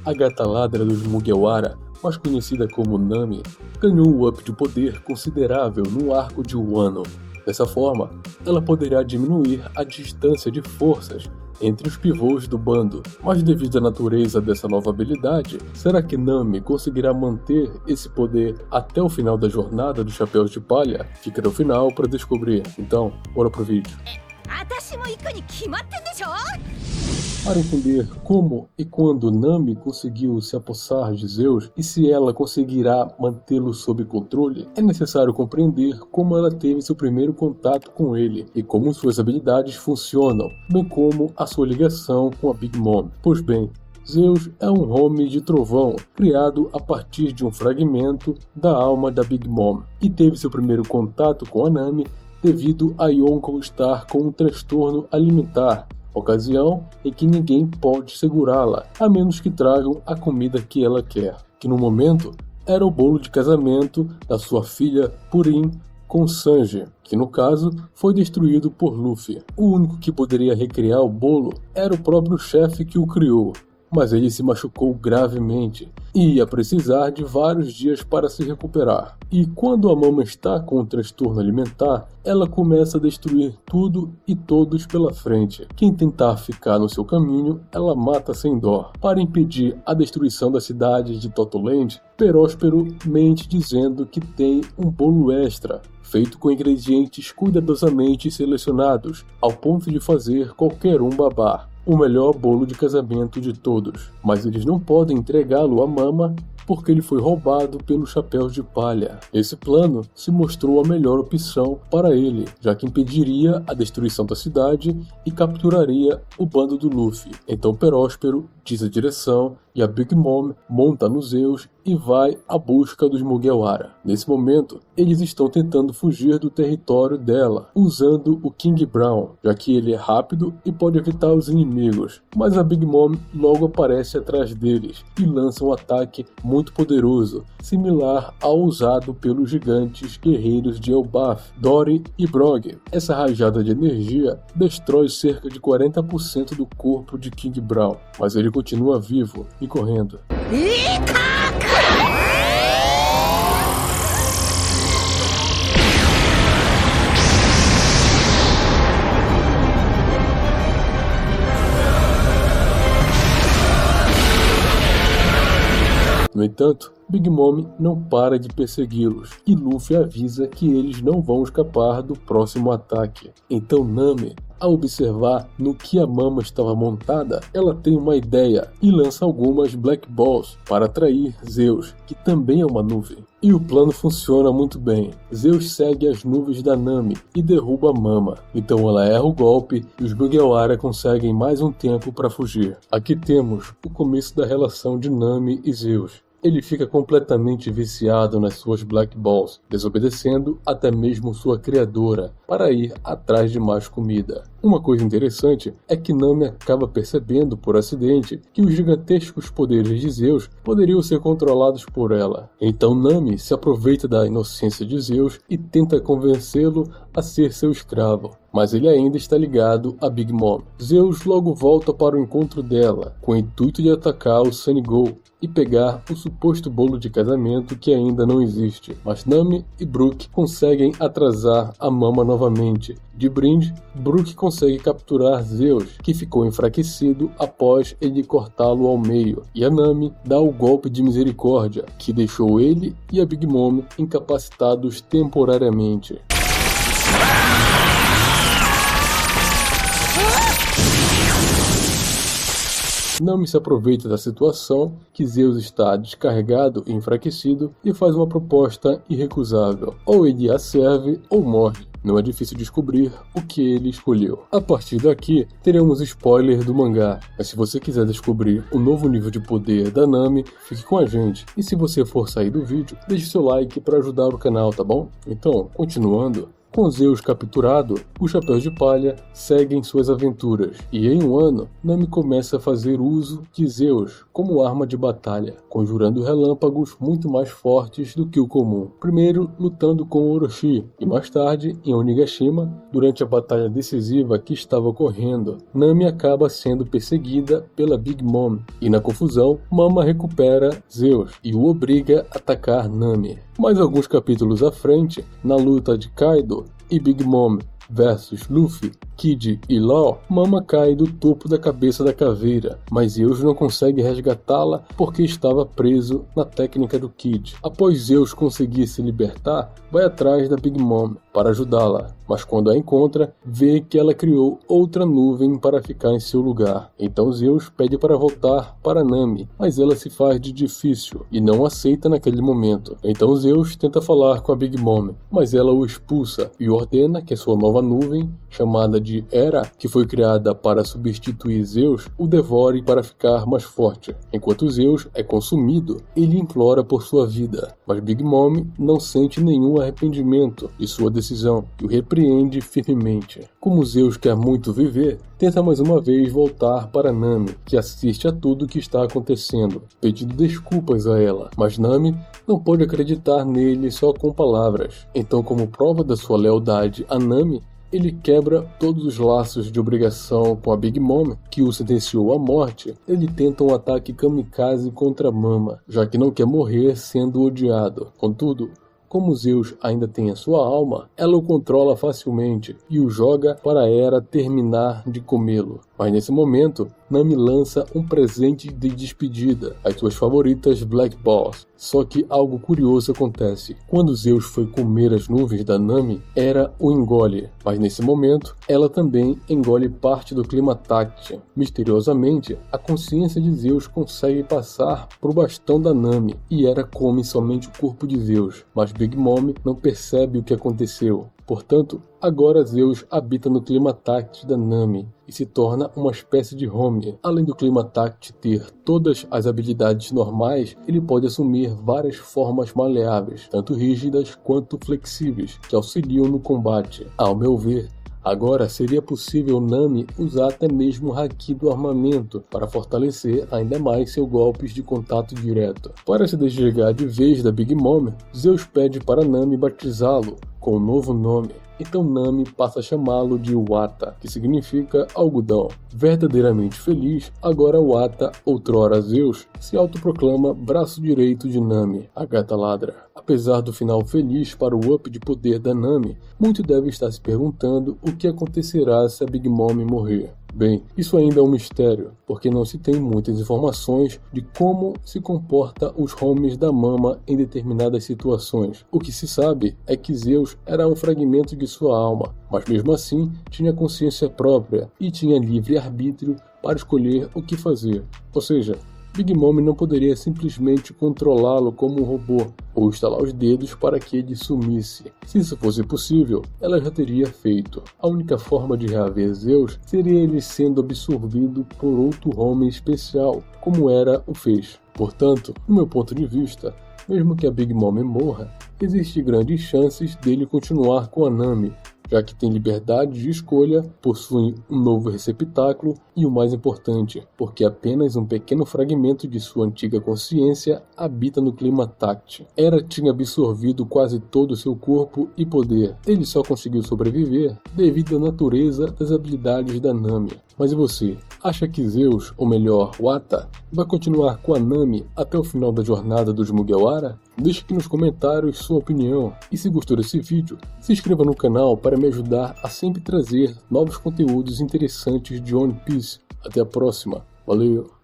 a gata ladra dos Mugiwara, mais conhecida como Nami, ganhou um up de poder considerável no arco de Wano. Dessa forma, ela poderá diminuir a distância de forças entre os pivôs do bando. Mas devido à natureza dessa nova habilidade, será que Nami conseguirá manter esse poder até o final da jornada dos Chapéus de Palha? Fica no final para descobrir. Então, bora pro vídeo. Para entender como e quando Nami conseguiu se apossar de Zeus e se ela conseguirá mantê-lo sob controle, é necessário compreender como ela teve seu primeiro contato com ele e como suas habilidades funcionam, bem como a sua ligação com a Big Mom. Pois bem, Zeus é um homem de trovão, criado a partir de um fragmento da alma da Big Mom, e teve seu primeiro contato com a Nami devido a Yonko estar com um transtorno alimentar, ocasião em que ninguém pode segurá-la, a menos que tragam a comida que ela quer, que no momento era o bolo de casamento da sua filha Purin com Sanji, que no caso foi destruído por Luffy. O único que poderia recriar o bolo era o próprio chefe que o criou, mas ele se machucou gravemente e ia precisar de vários dias para se recuperar. E quando a mama está com um transtorno alimentar, ela começa a destruir tudo e todos pela frente. Quem tentar ficar no seu caminho, ela mata sem dó. Para impedir a destruição da cidade de Totoland, Peróspero mente dizendo que tem um bolo extra, feito com ingredientes cuidadosamente selecionados, ao ponto de fazer qualquer um babar. O melhor bolo de casamento de todos, mas eles não podem entregá-lo à Mama porque ele foi roubado pelos Chapéus de Palha. Esse plano se mostrou a melhor opção para ele, já que impediria a destruição da cidade e capturaria o bando do Luffy. Então Peróspero diz a direção e a Big Mom monta no Zeus e vai à busca dos Mugiwara. Nesse momento, eles estão tentando fugir do território dela, usando o King Brown, já que ele é rápido e pode evitar os inimigos. Mas a Big Mom logo aparece atrás deles e lança um ataque muito poderoso, similar ao usado pelos gigantes guerreiros de Elbaf, Dory e Brog. Essa rajada de energia destrói cerca de 40% do corpo de King Brown, mas ele continua vivo e correndo. No entanto, Big Mom não para de persegui-los, e Luffy avisa que eles não vão escapar do próximo ataque. Então Nami, ao observar no que a Mama estava montada, ela tem uma ideia e lança algumas Black Balls para atrair Zeus, que também é uma nuvem. E o plano funciona muito bem. Zeus segue as nuvens da Nami e derruba a Mama. Então ela erra o golpe e os Mugiwara conseguem mais um tempo para fugir. Aqui temos o começo da relação de Nami e Zeus. Ele fica completamente viciado nas suas Black Balls, desobedecendo até mesmo sua criadora para ir atrás de mais comida. Uma coisa interessante é que Nami acaba percebendo por acidente que os gigantescos poderes de Zeus poderiam ser controlados por ela. Então Nami se aproveita da inocência de Zeus e tenta convencê-lo a ser seu escravo, mas ele ainda está ligado a Big Mom. Zeus logo volta para o encontro dela, com o intuito de atacar o Sunny Go e pegar o suposto bolo de casamento que ainda não existe. Mas Nami e Brook conseguem atrasar a Mama novamente. De brinde, Brook consegue capturar Zeus, que ficou enfraquecido após ele cortá-lo ao meio, e a Nami dá o golpe de misericórdia, que deixou ele e a Big Mom incapacitados temporariamente. Nami se aproveita da situação que Zeus está descarregado e enfraquecido e faz uma proposta irrecusável. Ou ele a serve ou morre. Não é difícil descobrir o que ele escolheu. A partir daqui, teremos spoiler do mangá. Mas se você quiser descobrir o novo nível de poder da Nami, fique com a gente. E se você for sair do vídeo, deixe seu like para ajudar o canal, tá bom? Então, continuando. Com Zeus capturado, os Chapéus de Palha seguem suas aventuras, e em um ano, Nami começa a fazer uso de Zeus como arma de batalha, conjurando relâmpagos muito mais fortes do que o comum. Primeiro lutando com Orochi, e mais tarde, em Onigashima, durante a batalha decisiva que estava ocorrendo, Nami acaba sendo perseguida pela Big Mom, e na confusão, Mama recupera Zeus e o obriga a atacar Nami. Mais alguns capítulos à frente, na luta de Kaido e Big Mom versus Luffy, Kid e Law, Mama cai do topo da cabeça da caveira, mas Zeus não consegue resgatá-la porque estava preso na técnica do Kid. Após Zeus conseguir se libertar, vai atrás da Big Mom para ajudá-la, mas quando a encontra, vê que ela criou outra nuvem para ficar em seu lugar. Então Zeus pede para voltar para Nami, mas ela se faz de difícil e não aceita naquele momento. Então Zeus tenta falar com a Big Mom, mas ela o expulsa e ordena que a sua nova nuvem, chamada de Hera, que foi criada para substituir Zeus, o devore para ficar mais forte. Enquanto Zeus é consumido, ele implora por sua vida, mas Big Mom não sente nenhum arrependimento de sua decisão e o repreende firmemente. Como Zeus quer muito viver, tenta mais uma vez voltar para Nami, que assiste a tudo o que está acontecendo, pedindo desculpas a ela, mas Nami não pode acreditar nele só com palavras. Então, como prova da sua lealdade a Nami, ele quebra todos os laços de obrigação com a Big Mom, que o sentenciou à morte. Ele tenta um ataque kamikaze contra Mama, já que não quer morrer sendo odiado. Contudo, como Zeus ainda tem a sua alma, ela o controla facilmente e o joga para Hera terminar de comê-lo. Mas nesse momento, Nami lança um presente de despedida, as suas favoritas Black Balls. Só que algo curioso acontece. Quando Zeus foi comer as nuvens da Nami, Hera o engole, mas nesse momento, ela também engole parte do Climatact. Misteriosamente, a consciência de Zeus consegue passar pro bastão da Nami, e Hera come somente o corpo de Zeus, mas Big Mom não percebe o que aconteceu. Portanto, agora Zeus habita no Climatact da Nami e se torna uma espécie de Home. Além do Climatact ter todas as habilidades normais, ele pode assumir várias formas maleáveis, tanto rígidas quanto flexíveis, que auxiliam no combate. Ao meu ver, agora seria possível Nami usar até mesmo o Haki do armamento para fortalecer ainda mais seus golpes de contato direto. Para se desligar de vez da Big Mom, Zeus pede para Nami batizá-lo com um novo nome. Então Nami passa a chamá-lo de Wata, que significa algodão. Verdadeiramente feliz, agora Wata, outrora Zeus, se autoproclama braço direito de Nami, a gata ladra. Apesar do final feliz para o up de poder da Nami, muito deve estar se perguntando o que acontecerá se a Big Mom morrer. Bem, isso ainda é um mistério, porque não se tem muitas informações de como se comporta os homes da Mama em determinadas situações. O que se sabe é que Zeus era um fragmento de sua alma, mas mesmo assim tinha consciência própria e tinha livre arbítrio para escolher o que fazer. Ou seja, Big Mom não poderia simplesmente controlá-lo como um robô, ou estalar os dedos para que ele sumisse. Se isso fosse possível, ela já teria feito. A única forma de reaver Zeus seria ele sendo absorvido por outro homem especial, como Hera o fez. Portanto, no meu ponto de vista, mesmo que a Big Mom morra, existem grandes chances dele continuar com a Nami, já que tem liberdade de escolha, possui um novo receptáculo e o mais importante, porque apenas um pequeno fragmento de sua antiga consciência habita no Climatact. Hera tinha absorvido quase todo o seu corpo e poder. Ele só conseguiu sobreviver devido à natureza das habilidades da Nami. Mas e você? Acha que Zeus, ou melhor, Wata, vai continuar com a Nami até o final da jornada dos Mugiwara? Deixe aqui nos comentários sua opinião. E se gostou desse vídeo, se inscreva no canal para me ajudar a sempre trazer novos conteúdos interessantes de One Piece. Até a próxima. Valeu!